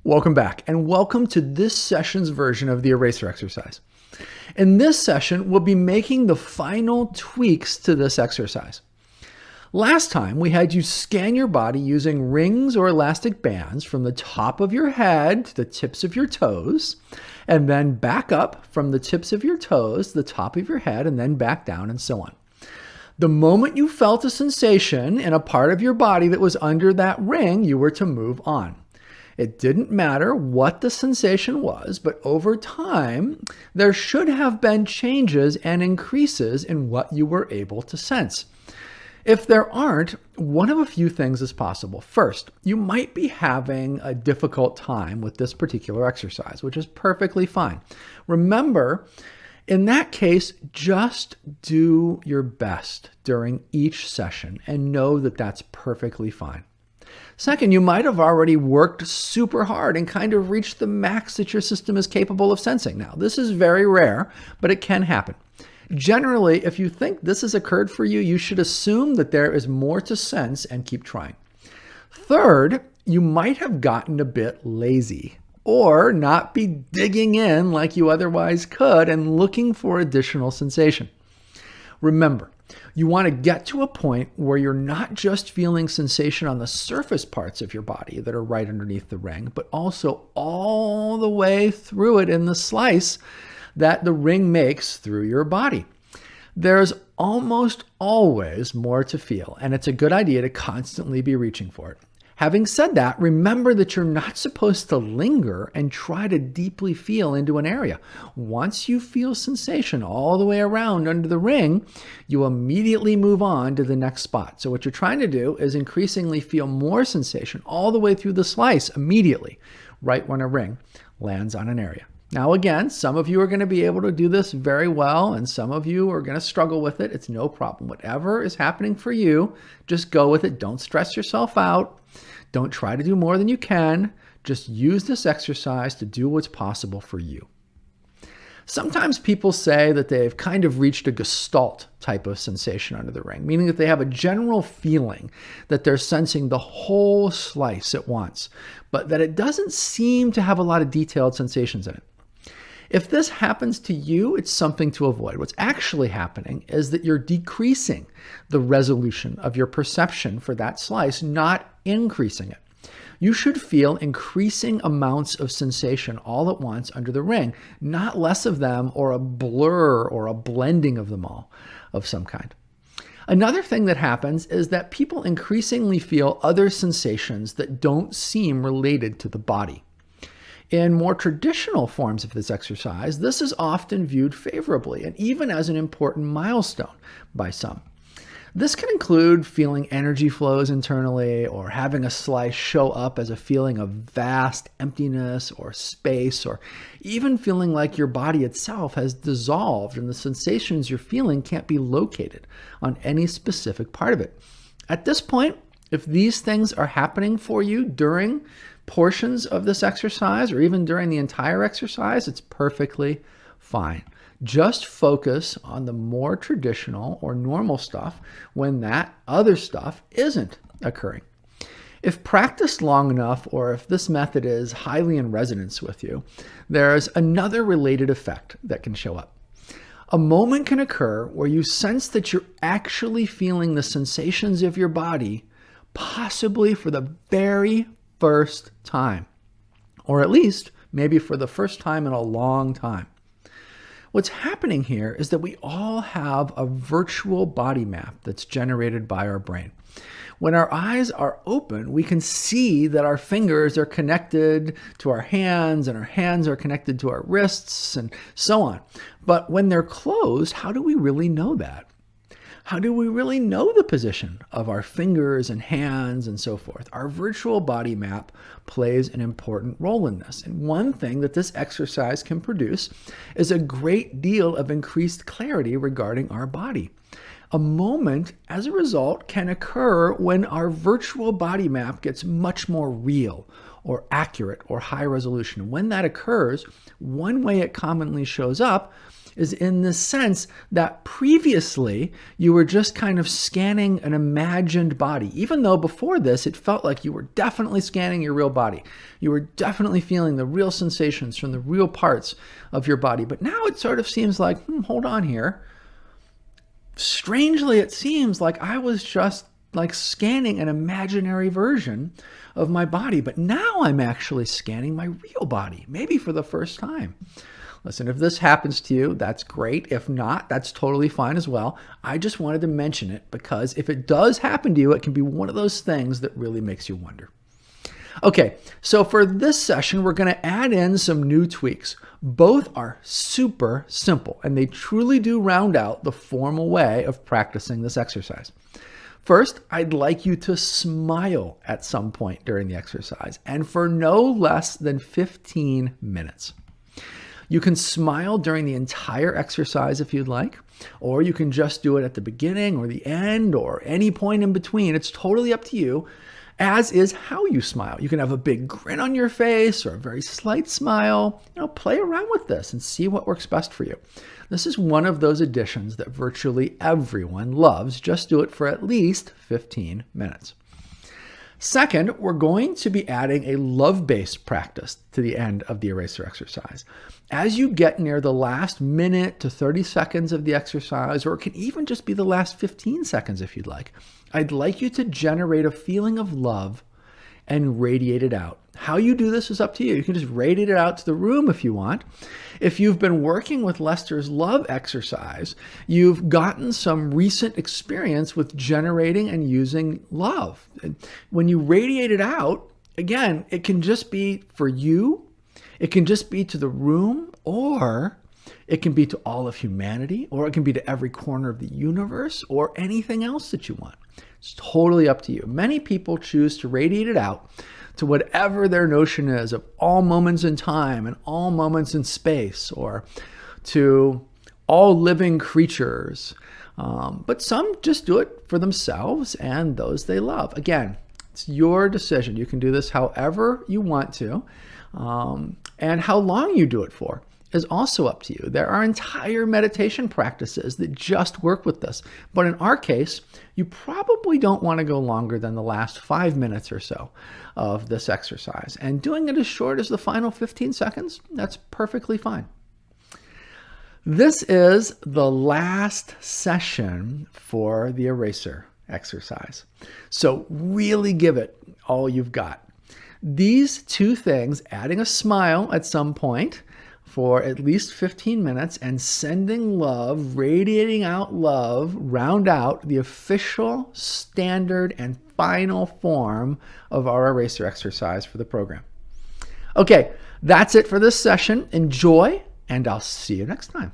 Welcome back, and welcome to this session's version of the eraser exercise. In this session, we'll be making the final tweaks to this exercise. Last time, we had you scan your body using rings or elastic bands from the top of your head to the tips of your toes, and then back up from the tips of your toes to the top of your head, and then back down, and so on. The moment you felt a sensation in a part of your body that was under that ring, you were to move on. It didn't matter what the sensation was, but over time, there should have been changes and increases in what you were able to sense. If there aren't, one of a few things is possible. First, you might be having a difficult time with this particular exercise, which is perfectly fine. Remember, in that case, just do your best during each session and know that that's perfectly fine. Second, you might have already worked super hard and kind of reached the max that your system is capable of sensing. Now, this is very rare, but it can happen. Generally, if you think this has occurred for you, you should assume that there is more to sense and keep trying. Third, you might have gotten a bit lazy or not be digging in like you otherwise could and looking for additional sensation. Remember, you want to get to a point where you're not just feeling sensation on the surface parts of your body that are right underneath the ring, but also all the way through it in the slice that the ring makes through your body. There's almost always more to feel, and it's a good idea to constantly be reaching for it. Having said that, remember that you're not supposed to linger and try to deeply feel into an area. Once you feel sensation all the way around under the ring, you immediately move on to the next spot. So what you're trying to do is increasingly feel more sensation all the way through the slice immediately, right when a ring lands on an area. Now again, some of you are going to be able to do this very well, and some of you are going to struggle with it. It's no problem. Whatever is happening for you, just go with it. Don't stress yourself out. Don't try to do more than you can. Just use this exercise to do what's possible for you. Sometimes people say that they've kind of reached a gestalt type of sensation under the ring, meaning that they have a general feeling that they're sensing the whole slice at once, but that it doesn't seem to have a lot of detailed sensations in it. If this happens to you, it's something to avoid. What's actually happening is that you're decreasing the resolution of your perception for that slice, not increasing it. You should feel increasing amounts of sensation all at once under the ring, not less of them or a blur or a blending of them all of some kind. Another thing that happens is that people increasingly feel other sensations that don't seem related to the body. In more traditional forms of this exercise, this is often viewed favorably and even as an important milestone by some. This can include feeling energy flows internally or having a slice show up as a feeling of vast emptiness or space, or even feeling like your body itself has dissolved and the sensations you're feeling can't be located on any specific part of it. At this point, if these things are happening for you during portions of this exercise or even during the entire exercise, it's perfectly fine. Just focus on the more traditional or normal stuff when that other stuff isn't occurring. If practiced long enough, or if this method is highly in resonance with you, there's another related effect that can show up. A moment can occur where you sense that you're actually feeling the sensations of your body, possibly for the very first time, or at least maybe for the first time in a long time. What's happening here is that we all have a virtual body map that's generated by our brain. When our eyes are open, we can see that our fingers are connected to our hands and our hands are connected to our wrists and so on. But when they're closed, how do we really know that? How do we really know the position of our fingers and hands and so forth? Our virtual body map plays an important role in this. And one thing that this exercise can produce is a great deal of increased clarity regarding our body. A moment, as a result, can occur when our virtual body map gets much more real or accurate or high resolution. And when that occurs, one way it commonly shows up is in the sense that previously you were just kind of scanning an imagined body, even though before this it felt like you were definitely scanning your real body. You were definitely feeling the real sensations from the real parts of your body. But now it sort of seems like, hold on here. Strangely, it seems like I was just like scanning an imaginary version of my body, but now I'm actually scanning my real body, maybe for the first time. Listen, if this happens to you, that's great. If not, that's totally fine as well. I just wanted to mention it because if it does happen to you, it can be one of those things that really makes you wonder. Okay, so for this session, we're going to add in some new tweaks. Both are super simple, and they truly do round out the formal way of practicing this exercise. First, I'd like you to smile at some point during the exercise, and for no less than 15 minutes. You can smile during the entire exercise if you'd like, or you can just do it at the beginning or the end or any point in between. It's totally up to you, as is how you smile. You can have a big grin on your face or a very slight smile. Play around with this and see what works best for you. This is one of those additions that virtually everyone loves. Just do it for at least 15 minutes. Second, we're going to be adding a love-based practice to the end of the eraser exercise. As you get near the last minute to 30 seconds of the exercise, or it can even just be the last 15 seconds if you'd like, I'd like you to generate a feeling of love and radiate it out. How you do this is up to you. You can just radiate it out to the room if you want. If you've been working with Lester's love exercise, you've gotten some recent experience with generating and using love. When you radiate it out, again, it can just be for you, it can just be to the room, or it can be to all of humanity, or it can be to every corner of the universe, or anything else that you want. It's totally up to you. Many people choose to radiate it out to whatever their notion is of all moments in time and all moments in space, or to all living creatures. But some just do it for themselves and those they love. Again, it's your decision. You can do this however you want to, and how long you do it for is also up to you. There are entire meditation practices that just work with this. But in our case, you probably don't want to go longer than the last 5 minutes or so of this exercise. And doing it as short as the final 15 seconds, that's perfectly fine. This is the last session for the eraser exercise. So really give it all you've got. These two things, adding a smile at some point, for at least 15 minutes and sending love, radiating out love, round out the official, standard, and final form of our eraser exercise for the program. Okay, that's it for this session. Enjoy, and I'll see you next time.